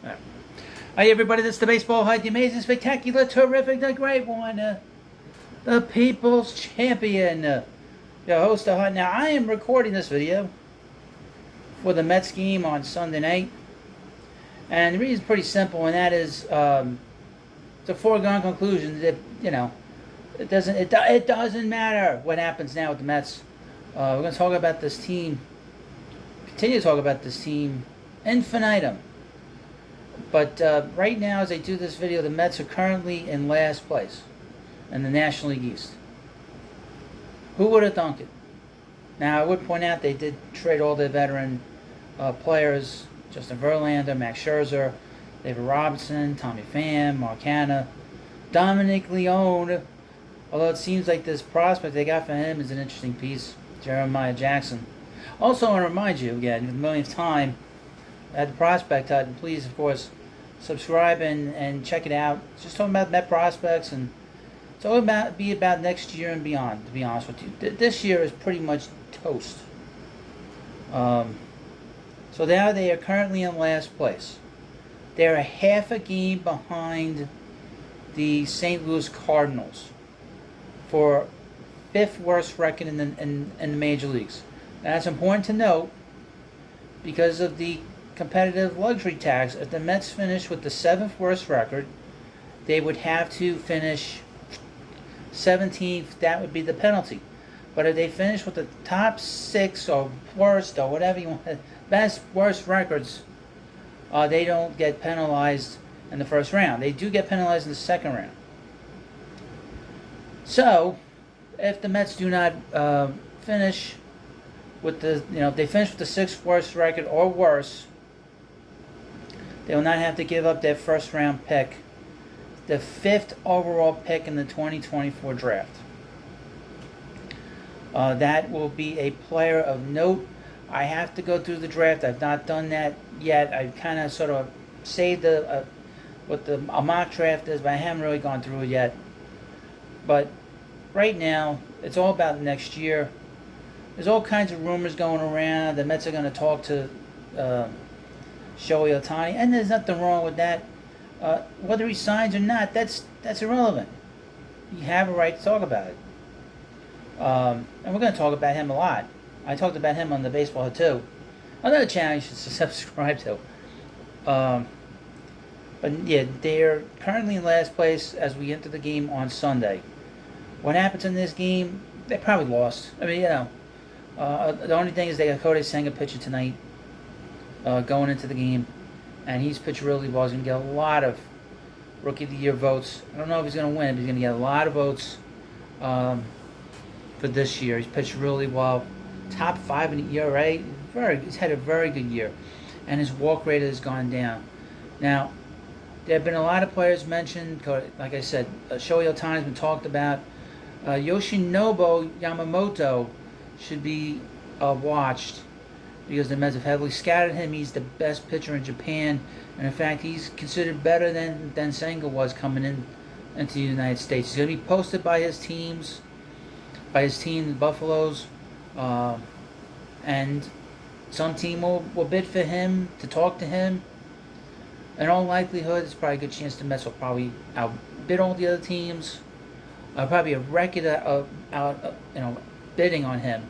Hi everybody, this is the Baseball Hut, the amazing, spectacular, terrific, the great one, the People's Champion, your host, the Hut. Now, I am recording this video for the Mets game on Sunday night, and the reason is pretty simple, and that is, it's a foregone conclusion that, it doesn't matter what happens now with the Mets. We're going to talk about this team, continue to talk about this team infinitum. But right now, as I do this video, the Mets are currently in last place in the National League East. Who would have thunk it? Now, I would point out they did trade all their veteran players: Justin Verlander, Max Scherzer, David Robinson, Tommy Pham, Mark Hanna, Dominic Leone. Although it seems like this prospect they got for him is an interesting piece, Jeremiah Jackson. Also, I want to remind you again, for the millionth time, at the Prospect Hut, and please, of course, subscribe and check it out. It's just talking about Met prospects, and it's all about next year and beyond, to be honest with you. This year is pretty much toast. So now they are currently in last place. They're a half a game behind the St. Louis Cardinals for fifth worst record in the major leagues. Now, that's important to note because of the competitive luxury tax. If the Mets finish with the seventh worst record, they would have to finish 17th. That would be the penalty. But if they finish with the top six or worst or whatever you want, best worst records, they don't get penalized in the first round. They do get penalized in the second round. So, if the Mets do not finish with the, if they finish with the sixth worst record or worse, they will not have to give up their first round pick, the fifth overall pick in the 2024 draft. That will be a player of note. I have to go through the draft. I've not done that yet. I've kind of sort of saved what a mock draft is, but I haven't really gone through it yet. But right now, it's all about next year. There's all kinds of rumors going around. The Mets are going to talk to Shohei Ohtani, and there's nothing wrong with that. Whether he signs or not, that's irrelevant. You have a right to talk about it. And we're going to talk about him a lot. I talked about him on the Baseball Hut too. Another channel you should subscribe to. But yeah, they're currently in last place as we enter the game on Sunday. What happens in this game? They probably lost. I mean, the only thing is they got Kodai Senga pitching tonight, going into the game, and he's pitched really well. He's going to get a lot of Rookie of the Year votes. I don't know if he's going to win, but he's going to get a lot of votes for this year. He's pitched really well. Top 5 in the ERA. He's had a very good year, and his walk rate has gone down. Now, there have been a lot of players mentioned. Like I said, Shohei Ohtani has been talked about. Yoshinobu Yamamoto should be watched because the Mets have heavily scouted him. He's the best pitcher in Japan, and in fact, he's considered better than Senga was coming into the United States. He's going to be posted by his team, the Buffaloes, and some team will bid for him to talk to him. In all likelihood, it's probably a good chance the Mets will probably outbid all the other teams. Probably a record bidding on him,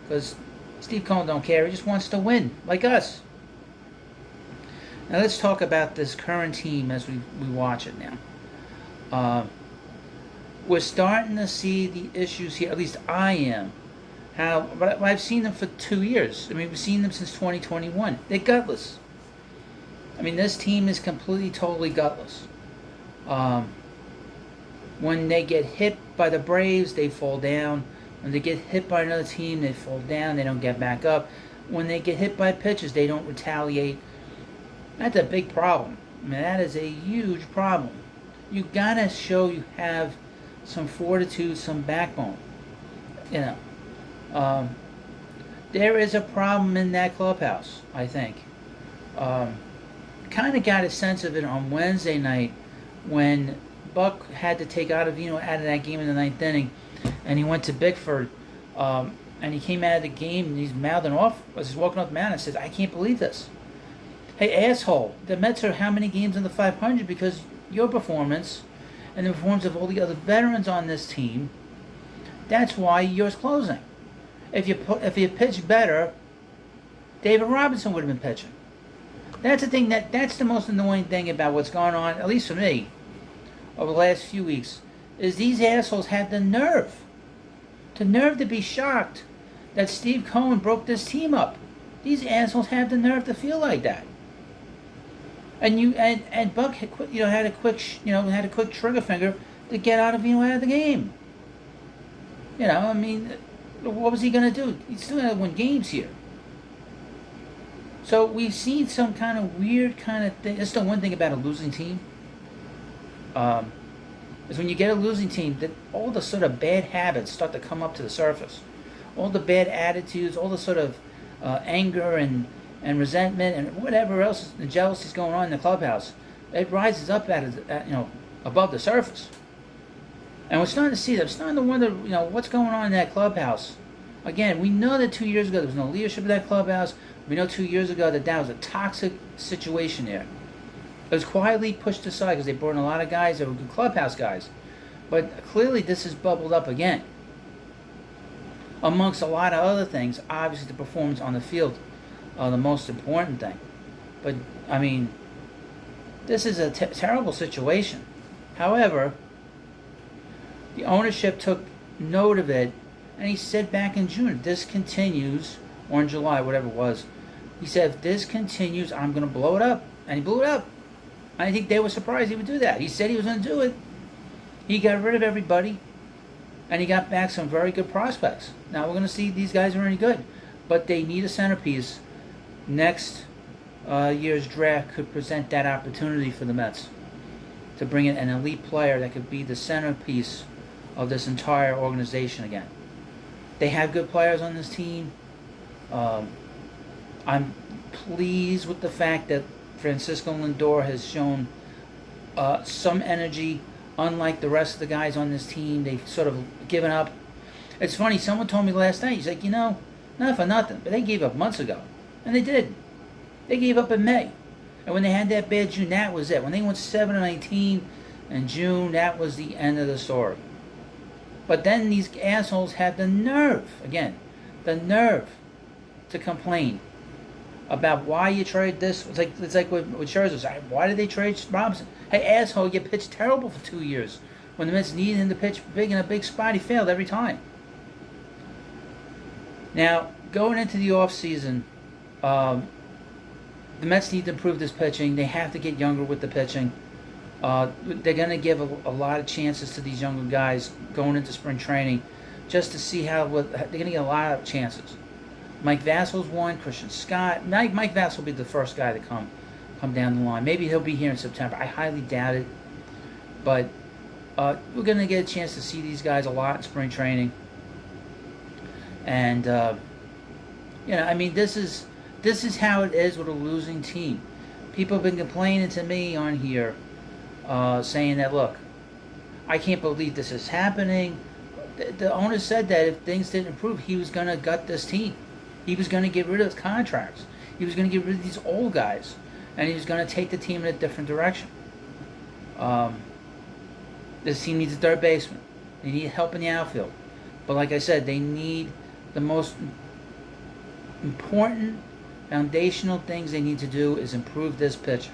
because Steve Cohen don't care. He just wants to win, like us. Now let's talk about this current team as we watch it now. We're starting to see the issues here. At least I am. But I've seen them for 2 years. I mean, we've seen them since 2021. They're gutless. I mean, this team is completely, totally gutless. When they get hit by the Braves, they fall down. When they get hit by another team, they fall down. They don't get back up. When they get hit by pitchers, they don't retaliate. That's a big problem. I mean, that is a huge problem. You gotta show you have some fortitude, some backbone. There is a problem in that clubhouse, I think. Kind of got a sense of it on Wednesday night when Buck had to take Ottavino out of that game in the ninth inning, and he went to Bickford, and he came out of the game and he's mouthing off as he's walking off the mound and says, "I can't believe this." Hey, asshole, the Mets are how many games in the 500 because your performance and the performance of all the other veterans on this team, that's why yours closing. If you pitched better, David Robinson would have been pitching. That's the thing that's the most annoying thing about what's going on, at least for me, over the last few weeks, is these assholes had the nerve to be shocked that Steve Cohen broke this team up. These assholes have the nerve to feel like that. And Buck had a quick trigger finger to get out of the game. I mean, what was he going to do? He's still going to win games here. So we've seen some kind of weird kind of thing. That's the one thing about a losing team. Is when you get a losing team, that all the sort of bad habits start to come up to the surface. All the bad attitudes, all the sort of anger and resentment and whatever else, the jealousy's going on in the clubhouse, it rises up above the surface. And we're starting to see that. We're starting to wonder, what's going on in that clubhouse. Again, we know that 2 years ago there was no leadership in that clubhouse. We know 2 years ago that was a toxic situation there. It was quietly pushed aside because they brought in a lot of guys that were good clubhouse guys. But clearly this has bubbled up again. Amongst a lot of other things, obviously the performance on the field are the most important thing. But, I mean, this is a terrible situation. However, the ownership took note of it, and he said back in June, if this continues, or in July, whatever it was, he said, if this continues, I'm going to blow it up. And he blew it up. I think they were surprised he would do that. He said he was going to do it. He got rid of everybody, and he got back some very good prospects. Now we're going to see these guys are any good, but they need a centerpiece. Next year's draft could present that opportunity for the Mets to bring in an elite player that could be the centerpiece of this entire organization again. They have good players on this team. I'm pleased with the fact that Francisco Lindor has shown some energy. Unlike the rest of the guys on this team, they've sort of given up. It's funny, someone told me last night, he's like, not for nothing, but they gave up months ago. And they did. They gave up in May. And when they had that bad June, that was it. When they went 7-19 in June, that was the end of the story. But then these assholes had the nerve to complain about why you trade this. It's like with Scherzer. Why did they trade Robinson? Hey, asshole, you pitched terrible for 2 years. When the Mets needed him to pitch big in a big spot, he failed every time. Now, going into the offseason, the Mets need to improve this pitching. They have to get younger with the pitching. They're going to give a lot of chances to these younger guys going into spring training just to see they're going to get a lot of chances. Mike Vassal's one, Christian Scott. Mike Vassal will be the first guy to come down the line. Maybe he'll be here in September. I highly doubt it. But we're going to get a chance to see these guys a lot in spring training. And, I mean, this is how it is with a losing team. People have been complaining to me on here saying that, look, I can't believe this is happening. The owner said that if things didn't improve, he was going to gut this team. He was going to get rid of contracts. He was going to get rid of these old guys. And he was going to take the team in a different direction. This team needs a third baseman. They need help in the outfield. But like I said, they need the most important foundational things they need to do is improve this pitcher.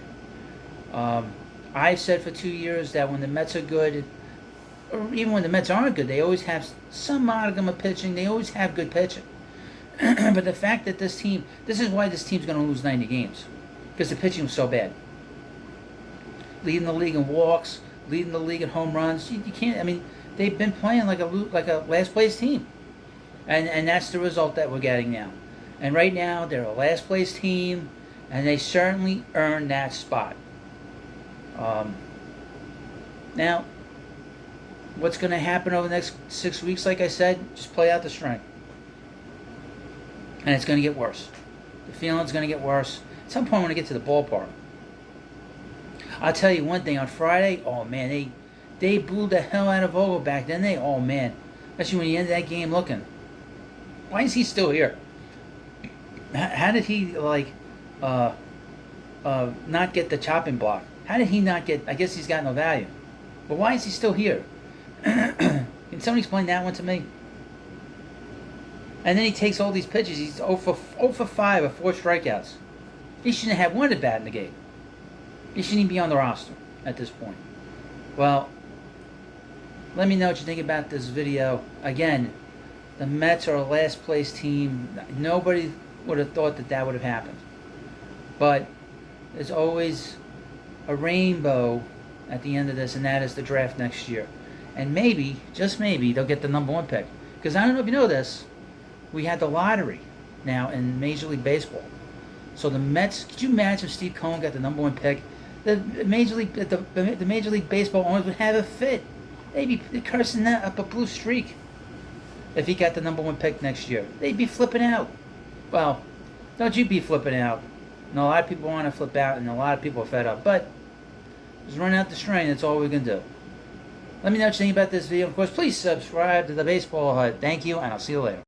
I've said for 2 years that when the Mets are good, or even when the Mets aren't good, they always have some modicum of pitching. They always have good pitching. But the fact that this is why this team's going to lose 90 games. Because the pitching was so bad. Leading the league in walks, leading the league in home runs. You can't, I mean, they've been playing like a last place team. And that's the result that we're getting now. And right now, they're a last place team, and they certainly earned that spot. Now, what's going to happen over the next 6 weeks, like I said, just play out the string. And it's going to get worse. The feeling's going to get worse. At some point, when I get to the ballpark, I'll tell you one thing. On Friday, oh man, they blew the hell out of Vogelback. Then oh man, especially when you ended that game looking, why is he still here? How did he not get the chopping block? How did he not get? I guess he's got no value. But why is he still here? Can somebody explain that one to me? And then he takes all these pitches. He's 0 for 5 with 4 strikeouts. He shouldn't have one at bat in the game. He shouldn't even be on the roster at this point. Well, let me know what you think about this video. Again, the Mets are a last place team. Nobody would have thought that would have happened. But there's always a rainbow at the end of this, and that is the draft next year. And maybe, just maybe, they'll get the #1 pick. Because I don't know if you know this, we had the lottery now in Major League Baseball. So the Mets, could you imagine if Steve Cohen got the #1 pick? The Major League Baseball owners would have a fit. They'd be cursing that up a blue streak if he got the #1 pick next year. They'd be flipping out. Well, don't you be flipping out. And a lot of people want to flip out, and a lot of people are fed up. But just run out the string. That's all we can do. Let me know what you think about this video. Of course, please subscribe to the Baseball Hut. Thank you, and I'll see you later.